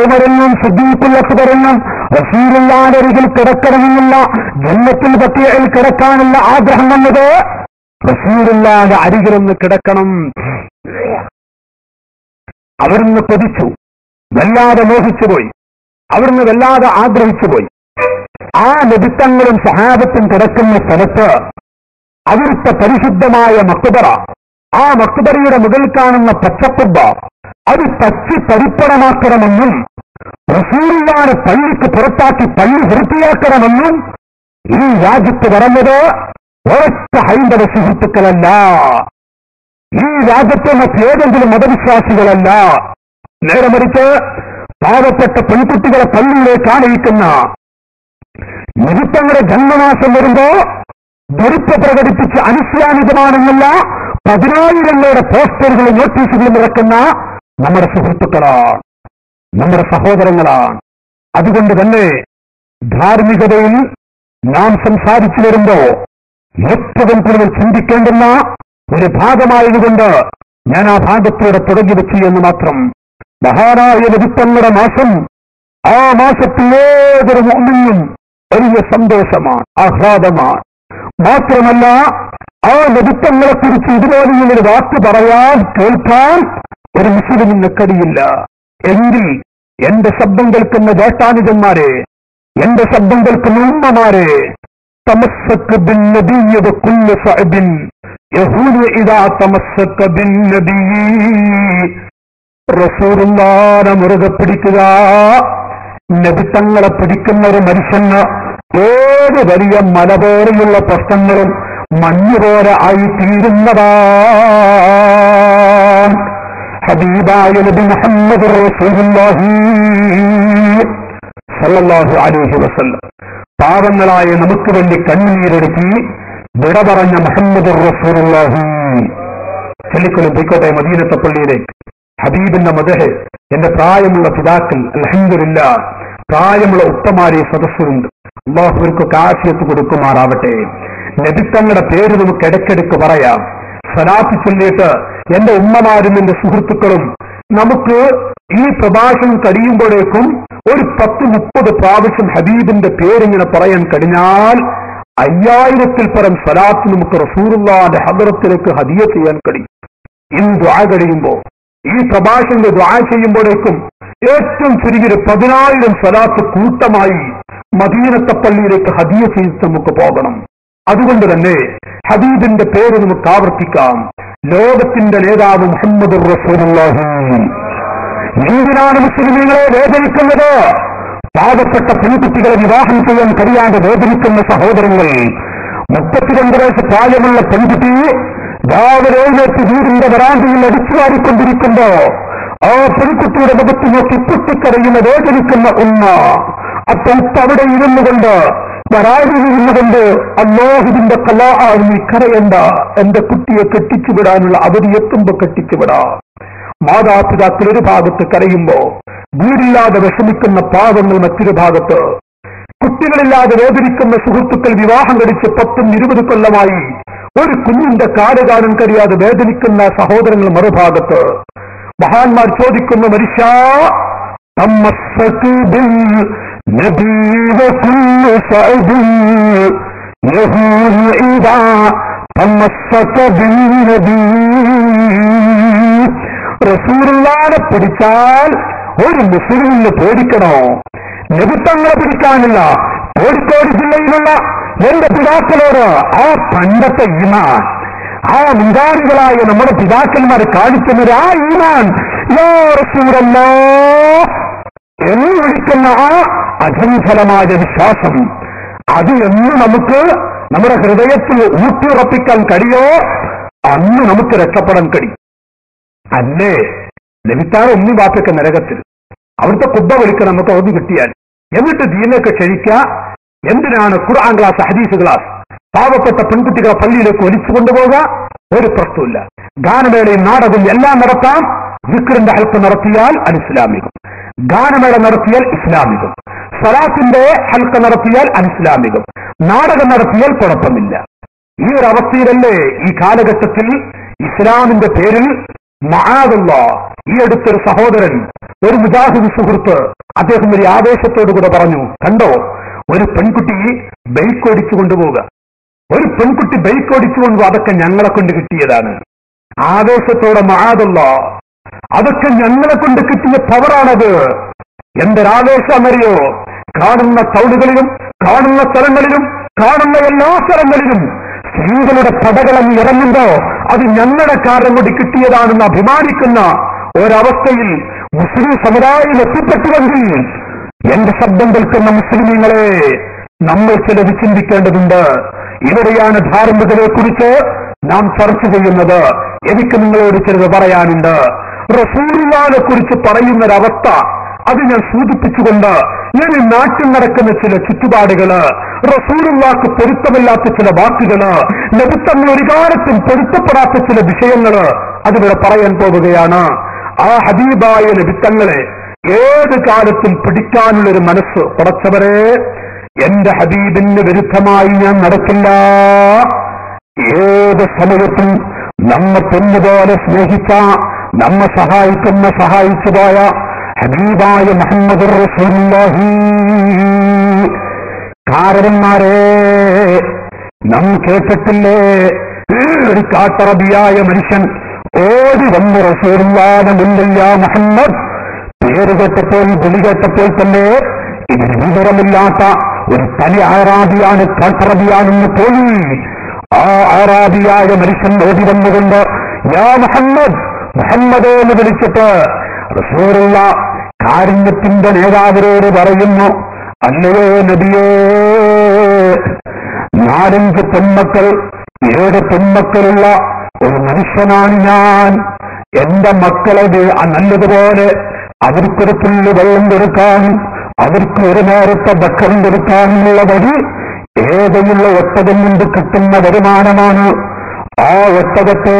ഉമറെന്നും സിദ്ദീഖുൽ അക്ബറെന്നും റസൂലുള്ളാഹിന്റെ അരികിൽ കിടക്കണമെന്നുള്ള ജന്നത്തുൽ ബഖീഇൽ കിടക്കാനുള്ള ആഗ്രഹം വന്നത് റസൂലുള്ളാഹിന്റെ അരികിലൊന്ന് കിടക്കണം. അവിടുന്ന് കൊതിച്ചു, വല്ലാതെ മോഹിച്ചുപോയി, അവിടുന്ന് വല്ലാതെ ആഗ്രഹിച്ചുപോയി. ആ നബിത്തങ്ങളും സഹാബത്തും കിടക്കുന്ന സ്ഥലത്ത് അവിടുത്തെ പരിശുദ്ധമായ മക്ബറ, ആ മക്ബറയുടെ മുകളിൽ കാണുന്ന പച്ചക്കുബ്ബ അത് തച്ച് പരിപ്പണമാക്കണമെന്നും റസൂലുള്ളാഹിനെ പള്ളിക്ക് പുറത്താക്കി പള്ളി വൃത്തിയാക്കണമെന്നും ഈ രാജ്യത്ത് പറഞ്ഞത് ഒരൊറ്റ ഹൈന്ദവ സുഹൃത്തുക്കളല്ല, ഈ രാജ്യത്തെ മറ്റേതെങ്കിലും മതവിശ്വാസികളല്ല. നേരെ മറിച്ച് പാവപ്പെട്ട പെൺകുട്ടികളെ പള്ളിയിലേക്ക് ആനയിക്കുന്ന നിരുത്തങ്ങളുടെ ജന്മമാസം വരുമ്പോ വെറുപ്പ് പ്രകടിപ്പിച്ച് അനിസ്ലാമികമാണെന്നുള്ള 10,000 പോസ്റ്ററുകളും നോട്ടീസുകളും ഇറക്കുന്ന നമ്മുടെ സുഹൃത്തുക്കളാണ്, നമ്മുടെ സഹോദരങ്ങളാണ്. അതുകൊണ്ട് തന്നെ ധാർമ്മികതയിൽ നാം സംസാരിച്ചു വരുമ്പോ ഏറ്റവും കൂടുതൽ ചിന്തിക്കേണ്ടുന്ന ഒരു ഭാഗമായതുകൊണ്ട് ഞാൻ ആ ഭാഗത്തോടെ തുടങ്ങി വെച്ചു എന്ന് മാത്രം. മഹാനായ നബിത്തങ്ങളുടെ മാസം, ആ മാസത്തിൽ ഏതൊരു മുഅ്മിനും വലിയ സന്തോഷമാണ്, ആഹ്ലാദമാണ്. മാത്രമല്ല ആ നബിത്തങ്ങളെ കുറിച്ച് ഇതുപോലെയുള്ളൊരു വാക്ക് പറയാൻ കേൾക്കാൻ ഒരു മുസ്ലിമിന് കഴിയില്ല. എങ്കിൽ എന്റെ ശബ്ദം കേൾക്കുന്ന ജ്യേഷ്ഠാനുജന്മാരെ, എന്റെ ശബ്ദം കേൾക്കുന്ന ഉമ്മമാരെ, തമസ്സക് ബിൻ നബിയ്യ വകുല്ലു സഅബിൻ യഹൂനു ഇദാ തമസ്സക ബിൻ നബിയ്യ, റസൂലുള്ളാഹിനെ മുറുകെ പിടിക്കുക. നബിത്തങ്ങളെ പിടിക്കുന്ന ഒരു മനുഷ്യന് ഏത് വലിയ മല പോലെയുള്ള പ്രശ്നങ്ങളും മഞ്ഞുപോലെ ആയിത്തീരുന്നതാണ്. ഹബീബായ നബി മുഹമ്മദ് റസൂലുള്ളാഹി സ്വല്ലല്ലാഹു അലൈഹി വസല്ലം പാവങ്ങളായ നമുക്ക് വേണ്ടി കണ്ണീരൊടുക്കി വിട പറഞ്ഞ മുഹമ്മദ് റസൂലുള്ളാഹി. ചൊല്ലിക്കൊള്ളും പോയിക്കോട്ടെ മദീനത്തെ പള്ളിയിലേക്ക്. ഹബീബിന്റെ മദഹ് എന്റെ പ്രായമുള്ള പിതാക്കൾ, അൽഹംദുലില്ലാ പ്രായമുള്ള ഉപ്പമാരെ സദസ്സുണ്ട്. അല്ലാഹു അവർക്കൊക്കെ ആഫിയത്ത് കൊടുക്കുമാറാവട്ടെ. നബിത്തങ്ങളുടെ പേര് നമുക്ക് ഇടയ്ക്കിടയ്ക്ക് പറയാം. സ്വലാത്ത് ചൊല്ലിയിട്ട് എന്റെ ഉമ്മമാരും എന്റെ സുഹൃത്തുക്കളും നമുക്ക് ഈ പ്രഭാഷണം കഴിയുമ്പോഴേക്കും ഒരു 10-30 പ്രാവശ്യം ഹബീബിന്റെ പേരിങ്ങനെ പറയാൻ കഴിഞ്ഞാൽ 5000-ൽ പരം സ്വലാത്ത് നമുക്ക് റസൂലുള്ളാഹിന്റെ ഹദ്റത്തിലേക്ക് ഹദിയ ചെയ്യാൻ കഴിയും. ഇന്ന് ദുആ കഴിയുമ്പോ, ഈ പ്രഭാഷണന്റെ ദുആ ചെയ്യുമ്പോഴേക്കും ഏറ്റവും ചുരുങ്ങിയ 10,000 സ്വലാത്ത് കൂട്ടമായി മദീനത്തെ പള്ളിയിലേക്ക് ഹദിയ ചെയ്ത് നമുക്ക് പോകണം. അതുകൊണ്ട് തന്നെ ഹബീബിന്റെ പേര് നമുക്ക് ആവർത്തിക്കാം. ലോകത്തിന്റെ നേതാവ് മുഹമ്മദ് റസൂലുള്ളാഹി. എന്തിനാണ് മുസ്ലിമീങ്ങളെ വേദനിക്കുന്നത്? പാവപ്പെട്ട പെൺകുട്ടികളെ വിവാഹം ചെയ്യാൻ കഴിയാതെ വേദനിക്കുന്ന സഹോദരങ്ങൾ. 32 വയസ്സ് പ്രായമുള്ള പെൺകുട്ടി രാവിലെ എഴുന്നേറ്റ് വീടിന്റെ വരാന്തയിൽ അടിച്ചുവാരിക്കൊണ്ടിരിക്കുമ്പോ ആ പെൺകുട്ടിയുടെ മുഖത്ത് നോക്കി പൊട്ടിക്കരയുന്ന വേദനിക്കുന്ന ഉമ്മ. അപ്പോൾ അവിടെ ഇരുന്നുകൊണ്ട് വരാതിരുന്നുകൊണ്ട് അല്ലാഹുവിന്റെ ഖലാ നീ കരയണ്ട, എന്റെ കുട്ടിയെ കെട്ടിച്ചുവിടാനുള്ള അവധി എത്തുമ്പോ കെട്ടിച്ചുവിടാം. മാതാപിതാക്കൾ ഒരു ഭാഗത്ത് കരയുമ്പോ വീടില്ലാതെ വിഷമിക്കുന്ന പാവങ്ങൾ മറ്റൊരു ഭാഗത്ത്, കുട്ടികളില്ലാതെ വേദനിക്കുന്ന സുഹൃത്തുക്കൾ വിവാഹം കഴിച്ച് 10-20 കൊല്ലമായി ഒരു കുഞ്ഞിന്റെ കാല് കാണാൻ കഴിയാതെ വേദനിക്കുന്ന സഹോദരങ്ങൾ മറുഭാഗത്ത്. മഹാന്മാർ ചോദിക്കുന്ന മനുഷ്യ റസൂലുള്ളാഹിനെ പിടിച്ചാൽ ഒരു മുസ്ലിമിന് പേടിക്കണോ? നബിത്തങ്ങളെ പിടിക്കാനില്ല. കോഴിക്കോട് ജില്ലയിലുള്ള എന്റെ പിതാക്കളോട് ആ പണ്ടത്തെ ഈമാൻ, ആ മുൻഗാമികളായ നമ്മുടെ പിതാക്കന്മാർ കാണിക്കുന്നത് ആ ഈമാൻ യാ റസൂലല്ലാഹ് എന്ന് വിളിക്കുന്ന ആ അചഞ്ചലമായ വിശ്വാസം, അത് എന്ന് നമുക്ക് നമ്മുടെ ഹൃദയത്തിൽ ഊട്ടിയുറപ്പിക്കാൻ കഴിയോ അന്ന് നമുക്ക് രക്ഷപ്പെടാൻ കഴിയും. അല്ലേ ലഭിത്താറ് ഒന്നും വാപ്പൊക്കെ നരകത്തിൽ അവിടുത്തെ കുബ്ബ വിളിക്കാൻ നമുക്ക് അവധി കിട്ടിയാൽ എന്നിട്ട് ദീനൊക്കെ ക്ഷണിക്കുക. എന്തിനാണ് ഖുർആൻ ക്ലാസ്, ഹദീസ് ക്ലാസ്? പാവപ്പെട്ട പെൺകുട്ടികളെ പള്ളിയിലേക്ക് ഒലിച്ചു കൊണ്ടുപോകുക, ഒരു പ്രശ്നമില്ല. ഗാനമേളയും നാടകവും എല്ലാം നടത്താം. ദിക്റിന്റെ ഹൽക്ക നടത്തിയാൽ അനിസ്ലാമികം, ഗാനമേള നടത്തിയാൽ ഇസ്ലാമികം, സ്വലാത്തിന്റെ ഹൽക്ക നടത്തിയാൽ അനിസ്ലാമികം, നാടകം നടത്തിയാൽ കുഴപ്പമില്ല. ഈ ഒരു അവസ്ഥയിലല്ലേ ഈ കാലഘട്ടത്തിൽ ഇസ്ലാമിന്റെ പേരിൽ മആദല്ലാഹ്. ഈ അടുത്തൊരു സഹോദരൻ, ഒരു മുജാഹിദ് സുഹൃത്ത്, അദ്ദേഹം ഒരു ആവേശത്തോടുകൂടെ പറഞ്ഞു, കണ്ടോ ഒരു പെൺകുട്ടി ബൈക്ക് ഓടിച്ചു കൊണ്ടുപോവുക, ഒരു പെൺകുട്ടി ബൈക്ക് ഓടിച്ചു കൊണ്ടുപോകുക, അതൊക്കെ ഞങ്ങളെ കൊണ്ട് കിട്ടിയതാണ്. ആവേശത്തോടെ മആദല്ലാഹ്, അതൊക്കെ ഞങ്ങളെ കൊണ്ട് കിട്ടിയ പവറാണത്. എന്തൊരാവേശമറിയോ! കാണുന്ന ടൗണുകളിലും കാണുന്ന സ്ഥലങ്ങളിലും കാണുന്ന എല്ലാ സ്ഥലങ്ങളിലും സ്ത്രീകളുടെ പടകളങ്ങ് ഇറങ്ങുമ്പോ അത് ഞങ്ങളുടെ കാര്യം കൊണ്ട് കിട്ടിയതാണെന്ന് അഭിമാനിക്കുന്ന ഒരവസ്ഥയിൽ മുസ്ലിം സമുദായം എത്തിപ്പെട്ടുവെങ്കിൽ എന്റെ ശബ്ദം കേൾക്കുന്ന മുസ്ലിമീങ്ങളെ, നമ്മൾ ചിലത് ചിന്തിക്കേണ്ടതുണ്ട്. ഇവിടെയാണ് ധാർമ്മികതയെ കുറിച്ച് നാം ചർച്ച ചെയ്യുന്നത്. എനിക്ക് നിങ്ങളോട് ചിലത് പറയാനുണ്ട്. റസൂലുള്ളാഹിനെ കുറിച്ച് പറയുന്നൊരവസ്ഥ അത് ഞാൻ സൂചിപ്പിച്ചുകൊണ്ട് ഞാൻ ഈ നാട്ടിൽ നടക്കുന്ന ചില ചുറ്റുപാടുകള്, റസൂലുള്ളാഹിക്ക് പൊരുത്തമില്ലാത്ത ചില വാക്കുകള്, നബിത്തങ്ങൾ ഒരു കാലത്തും പൊരുത്തപ്പെടാത്ത ചില വിഷയങ്ങള് അതിവിടെ പറയാൻ പോവുകയാണ്. ആ ഹബീബായ നബിത്തങ്ങളെ ഏത് കാലത്തും പിടിക്കാനുള്ളൊരു മനസ്സ് പടച്ചവരെ, എന്റെ ഹബീബിന് വിരുദ്ധമായി ഞാൻ നടക്കില്ല. ഏത് സമയത്തും നമ്മെ പൊന്നുപോലെ സ്നേഹിച്ച, നമ്മെ സഹായിച്ചു പോയ ഹബീബായ മുഹമ്മദുർ റസൂലുള്ളാഹി. കാരണന്മാരെ, നാം കേട്ടിട്ടില്ലേ, ഒരു കാട്ടറബിയായ മനുഷ്യൻ ഓടി വന്ന് റസൂലുള്ളാഹിന്റെ മുന്നിൽ യാ മുഹമ്മദ്, പേര് കേട്ടപ്പോൾ വിളി കേട്ടപ്പോൾ തന്നെ ഇതിന് വിവരമില്ലാത്ത ഒരു തനി ആറാബിയാണ്, കാട്ടറബിയാണെന്ന് തോന്നി. ആ ആറാബിയായ മനുഷ്യൻ ഓടി വന്നുകൊണ്ട് യാ മുഹമ്മദ്, മുഹമ്മദേ എന്ന് വിളിച്ചിട്ട് റസൂലുള്ളാഹി കാരുണ്യത്തിന്റെ നേതാവിനോട് പറയുന്നു, അല്ലയോ നബിയേ, 4 പെൺമക്കൾ 7 പെൺമക്കളുള്ള ഒരു മനുഷ്യനാണ് ഞാൻ. എന്റെ മക്കളെ നല്ലതുപോലെ അവർക്കൊരു തുള്ളി വെള്ളം കൊടുക്കാനും അവർക്ക് ഒരു നേരത്തെ ഭക്ഷണം കൊടുക്കാനുമുള്ള വഴി ഏതെയുള്ള ഒട്ടകം കൊണ്ട് കിട്ടുന്ന വരുമാനമാണ്. ആ ഒട്ടകത്തെ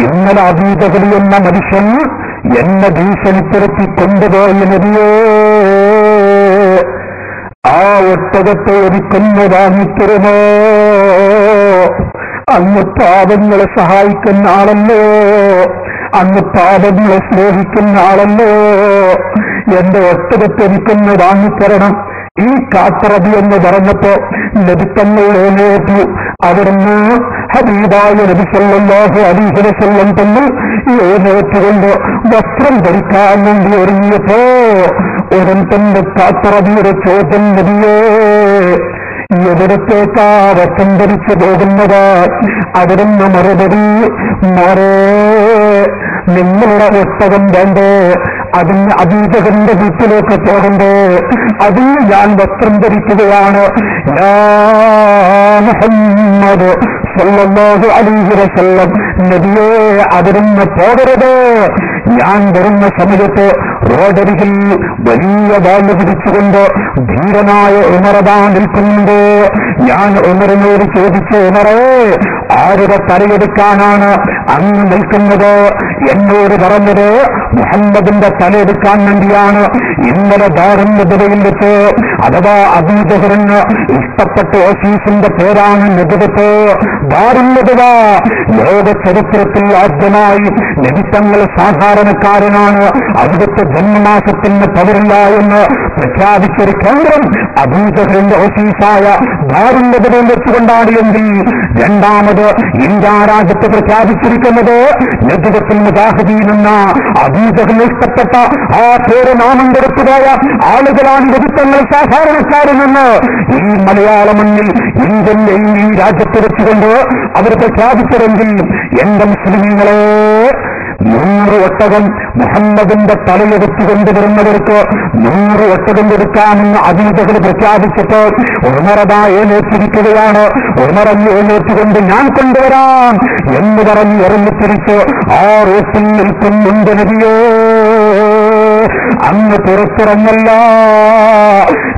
ഇന്നലെ അബൂജഹൽ എന്ന മനുഷ്യൻ എന്നെ ഭീഷണിപ്പെടുത്തി കൊണ്ടുപോയി നബിയേ, ആ ഒട്ടകത്തെ ഒരിക്കൊന്ന് വാങ്ങിത്തരുമോ? അങ്ങ് പാപങ്ങളെ സഹായിക്കുന്ന ആളല്ലോ, അങ്ങ് പാപങ്ങളെ സ്നേഹിക്കുന്ന ആളല്ലോ, എന്റെ ഒട്ടകത്തെ എനിക്കൊന്ന് വാങ്ങിത്തരണം. ഈ കാട്ടറബി എന്ന് പറഞ്ഞപ്പോ നബിത്തങ്ങൾ എഴുന്നേറ്റു. അവിടുന്ന് ഹബീബായ നബി സല്ലല്ലാഹു അലൈഹി വസല്ലം തങ്ങൾ എഴുന്നേറ്റുകൊണ്ട് വസ്ത്രം ധരിക്കാൻ വേണ്ടി ഒരുങ്ങിയപ്പോ ഉടൻ തന്നെ കാട്ടറബിയുടെ ചോദ്യം, നബിയേ, എവിടത്തേക്കാ വസ്ത്രം ധരിച്ചു പോകുന്നത്? അവിടുന്ന് മറുപടി, മാറേ, നിങ്ങളുടെ ഒട്ടകം വേണ്ടേ? അതിന് അബൂജഹലിന്റെ വീട്ടിലേക്ക് പോകണ്ടേ? അതിന് ഞാൻ വസ്ത്രം ധരിക്കുകയാണ്. യാ മുഹമ്മദ് സല്ലല്ലാഹു അലൈഹി വസല്ലം, നബിയേ, അവിടുന്ന് പോകരുത്. ഞാൻ വരുന്ന സമയത്ത് റോഡരികിൽ വലിയ വാള് പിടിച്ചുകൊണ്ട് ധീരനായ ഉമറദാ നിൽക്കുന്നുണ്ട്. ഞാൻ ഉമറിനോട് ചോദിച്ചു, ഉമറേ, ആരുടെ തലയെടുക്കാനാണ് അങ്ങ് നിൽക്കുന്നത്? എന്നോട് പറഞ്ഞത് മുഹമ്മദിന്റെ തലയെടുക്കാൻ വേണ്ടിയാണ്. ഇന്നലെ ദാറുൽ നദവയിൽ വെച്ച്, അഥവാ അബൂജഹലിന് ഇഷ്ടപ്പെട്ട ഓഫീസിന്റെ പേരാണ് നദവത്ത്. ദാറുൽ നദവ ലോക ചരിത്രത്തിൽ ആദ്യമായി നബിത്തങ്ങൾ സാധാരണക്കാരനാണ്, അവിടുത്തെ ജന്മമാസത്തിന് പവറില്ല എന്ന് പ്രഖ്യാപിച്ചൊരു കേന്ദ്രം അബൂജഹലിന്റെ ഓഫീസായ ദാറുൽ നദവയിൽ വെച്ചുകൊണ്ടാണ് എങ്കിൽ, രണ്ടാമത് ഇന്ത്യ രാജ്യത്ത് പ്രഖ്യാപിച്ചിരിക്കുന്നത് നദവത്തുൽ മുജാഹിദീൻ എന്ന അബൂജഹലിന് ഇഷ്ടപ്പെട്ട ആ പേര് നാമം കൊടുത്തുപോയ ആളുകളാണ് നബിത്തങ്ങൾ സാധാരണക്കാരനെന്ന് ഈ മലയാള മണ്ണിൽ ഇന്ത്യൻ ഈ രാജ്യത്ത് വെച്ചുകൊണ്ട് അവർ പ്രഖ്യാപിച്ചതെങ്കിൽ, എന്റെ മുസ്ലിമീങ്ങളെ, 100 ഒട്ടകം മുഹമ്മദിന്റെ തലയെടുത്തു കൊണ്ടുവരുന്നവർക്ക് 100 ഒട്ടകം കൊടുക്കാമെന്ന് അബൂജഹൽ പ്രഖ്യാപിച്ചിട്ട് ഉമറദാ എഴുന്നേറ്റിരിക്കുകയാണ്. ഉമറന്ന് എഴുന്നേറ്റുകൊണ്ട് ഞാൻ കൊണ്ടുവരാം എന്ന് പറഞ്ഞ് ഇറങ്ങിത്തിരിച്ച് ആ റോട്ടിൽ നിൽക്കുന്നുണ്ട്. നബിയേ, അങ്ങ് പുറത്തിറങ്ങല്ല,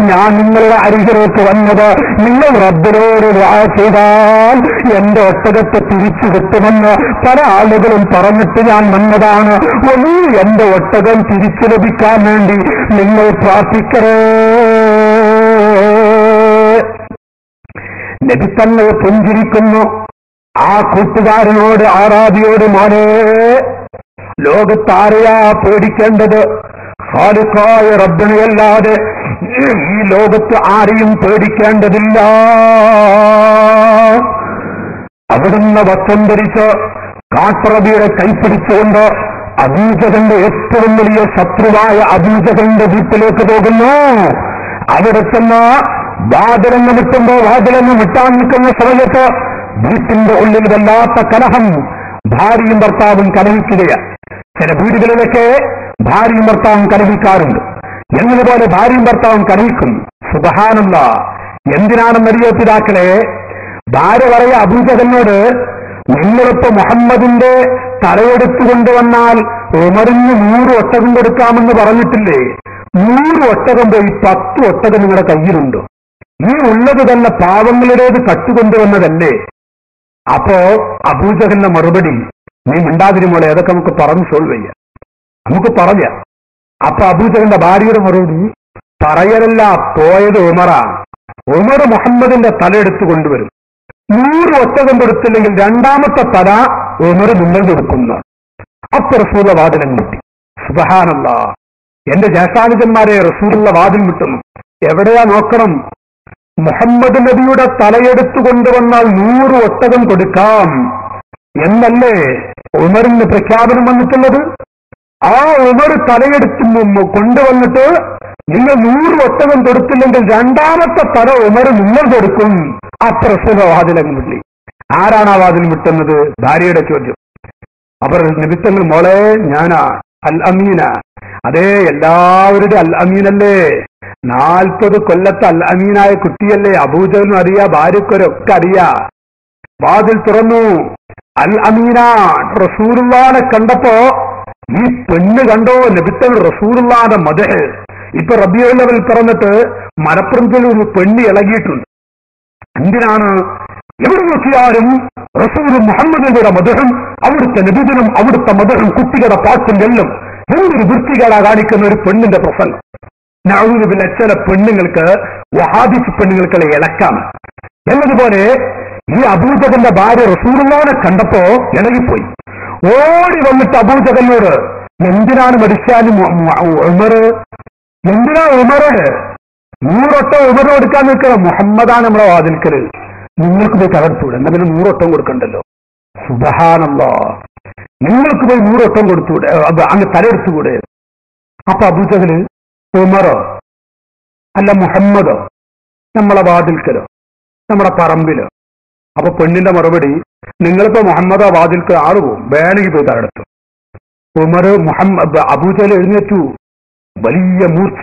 ഞാൻ നിങ്ങളുടെ അരികിലേക്ക് വന്നത് നിങ്ങൾ റബ്ബിനോട് ദുആ ചെയ്താൽ എന്റെ ഒട്ടകത്തെ തിരിച്ചു കിട്ടുമെന്ന് പല ആളുകളും പറഞ്ഞിട്ട് ഞാൻ വന്നതാണ്. ഒന്ന് എന്റെ ഒട്ടകം തിരിച്ചു ലഭിക്കാൻ വേണ്ടി നിങ്ങൾ പ്രാർത്ഥിക്കണേ. നബിത്തങ്ങൾ പുഞ്ചിരിക്കുന്നു. ആ കൂട്ടുകാരനോട്, ആറാബിയോട്, മോനെ, ലോകത്താരെയാ പേടിക്കേണ്ടത്? ഖാലിഖായ റബ്ബിനെയല്ലാതെ ഈ ലോകത്ത് ആരെയും പേടിക്കേണ്ടതില്ല. അവിടുന്ന് വസ്ത്രം ധരിച്ച് കാട്ടറബിയുടെ കൈപ്പിടിച്ചുകൊണ്ട് അബൂജഹലിന്റെ ഏറ്റവും വലിയ ശത്രുവായ അബൂജഹലിന്റെ വീട്ടിലേക്ക് പോകുന്നു. അവിടെ ചെന്ന് വാതിലെന്ന് വിട്ടുമ്പോ വാതിലെന്ന് വിട്ടാൻ നിൽക്കുന്ന സമയത്ത് വീട്ടിന്റെ ഉള്ളിൽ വല്ലാത്ത കലഹം. ഭാര്യയും ഭർത്താവും കലഹിക്കുകയാണ്. ചില വീടുകളിലൊക്കെ ഭാര്യയും ഭർത്താവും കലഹിക്കാറുണ്ട്. എന്നതുപോലെ ഭാര്യയും ഭർത്താവും കലഹിക്കും. സുബ്ഹാനല്ലാഹ്. എന്തിനാണെന്നറിയോ പിതാക്കളെ? ഭാര്യ പറയാ അബൂജഹലിനോട്, നിങ്ങളിപ്പോ മുഹമ്മദിന്റെ തലയെടുത്തു കൊണ്ടുവന്നാൽ ഉമറിന് 100 ഒട്ടകം കൊടുക്കാമെന്ന് പറഞ്ഞിട്ടില്ലേ? 100 ഒട്ടകം പോയി 10 ഒട്ടകം നിങ്ങളുടെ കയ്യിലുണ്ടോ? ഈ ഉള്ളത് തന്നെ പാവങ്ങളുടേത് കട്ടുകൊണ്ടുവന്നതല്ലേ? അപ്പോ അബൂജഹലിന്റെ മറുപടി, നീ മിണ്ടാതിരുമോളെ, അതൊക്കെ നമുക്ക് പറഞ്ഞു സോൾവ് ചെയ്യാം, നമുക്ക് പറയാം. അപ്പൊ അബൂജഹലിന്റെ ഭാര്യയുടെ മറുപടി, പറയലല്ല, പോയത് ഉമറാ. ഉമർ മുഹമ്മദിന്റെ തലയെടുത്തു കൊണ്ടുവരും. 100 ഒട്ടകം കൊടുത്തില്ലെങ്കിൽ രണ്ടാമത്തെ തല ഉമർ നിങ്ങൾ കൊടുക്കുന്നു. അപ്പൊ റസൂലുള്ള വാതിലും കിട്ടി. സുബ്ഹാനല്ലാഹ്. എന്റെ ജ്യേഷ്ഠാനുജന്മാരെ, റസൂലുള്ള വാതിൽ വിട്ടുന്നു. എവിടെയാ നോക്കണം? മുഹമ്മദ് നബിയുടെ തലയെടുത്തു കൊണ്ടുവന്നാൽ 100 ഒട്ടകം കൊടുക്കാം എന്നല്ലേ ഉമറിന് പ്രഖ്യാപനം വന്നിട്ടുള്ളത്? ആ ഉമർ തലയെടുത്ത് കൊണ്ടുവന്നിട്ട് നിങ്ങൾ 100 ഒട്ടകം കൊടുത്തില്ലെങ്കിൽ രണ്ടാമത്തെ തല ഉമർ നിങ്ങൾ കൊടുക്കും. അത്ര റസൂൽ വാതിലങ്ങ് വിട്ടി. ആരാണ് ആ വാതിൽ വിട്ടുന്നത്? ഭാര്യയുടെ ചോദ്യം. അവർ നിമിത്തങ്ങൾ, മോളെ ഞാനാ, അൽ അമീന. അതേ, എല്ലാവരുടെ അൽ അമീനല്ലേ, 40 കൊല്ലത്തെ അൽ അമീനായ കുട്ടിയല്ലേ. അബൂജഹലിനും അറിയാ, ഭാര്യക്കൊരൊക്കെ അറിയാ. വാതിൽ തുറന്നു. അൽ അമീന റസൂലുള്ളാഹിനെ കണ്ടപ്പോ, ഈ പെണ്ണ് കണ്ടോ നബിത്തങ്ങൾ റസൂലുള്ളാഹിന്റെ മദഹ്. ഇപ്പൊ റബീഉൽ അവ്വൽ പറഞ്ഞിട്ട് മലപ്പുറത്തിൽ ഒരു പെണ്ണ് ഇളകിയിട്ടുണ്ട്. എന്തിനാണ്? എവിടെ നോക്കിയാലും റസൂൽ മുഹമ്മദിന്റെ മദഹും അവിടുത്തെ നബിദിനും അവിടുത്തെ മദഹും കുട്ടികളുടെ പാട്ടും എല്ലാം എന്തൊരു വൃത്തികേടാ കാണിക്കുന്ന ഒരു പെണ്ണിന്റെ പ്രസംഗം. നഅൂദു ബില്ലാഹ്. ചില പെണ്ണുങ്ങൾക്ക്, വഹാബിസ് പെണ്ണുങ്ങൾക്കുള്ള ഇളക്കാണ്. എന്നതുപോലെ ഈ അബൂജഹലിന്റെ ഭാര്യ റസൂലുള്ളാഹിനെ കണ്ടപ്പോ ഇളകിപ്പോയി. ഓടി വന്നിട്ട് അബൂജഹലിനോട്, എന്തിനാണ് മരിച്ചാലും ഉമർ, എന്തിനാ ഉമറോട് 100 ഒട്ടം ഉമർ കൊടുക്കാൻ നിൽക്കണം? മുഹമ്മദാണ് നമ്മളെ വാതിൽക്കല്, നിങ്ങൾക്ക് പോയി തകർത്തൂടെ, എന്നാ പിന്നെ 100 ഒട്ടം കൊടുക്കണ്ടല്ലോ. സുബ്ഹാനല്ലാഹ്. നിങ്ങൾക്ക് പോയി 100 ഒട്ടം കൊടുത്തൂടെ, അങ്ങ് തലയെടുത്തുകൂടെ? അപ്പൊ അബൂജഹല്, ഉമറോ അല്ല മുഹമ്മദോ, നമ്മളെ വാതിൽക്കലോ നമ്മുടെ പറമ്പിലോ? അപ്പൊ പെണ്ണിന്റെ മറുപടി, നിങ്ങളിപ്പോ മുഹമ്മദോ വാതിൽക്ക് ആള് പോവും, വേണമെങ്കിൽ പോയി തലയെടുത്തു. ഉമർ അബൂജഹൽ എഴുന്നേറ്റു. വലിയ മൂർച്ച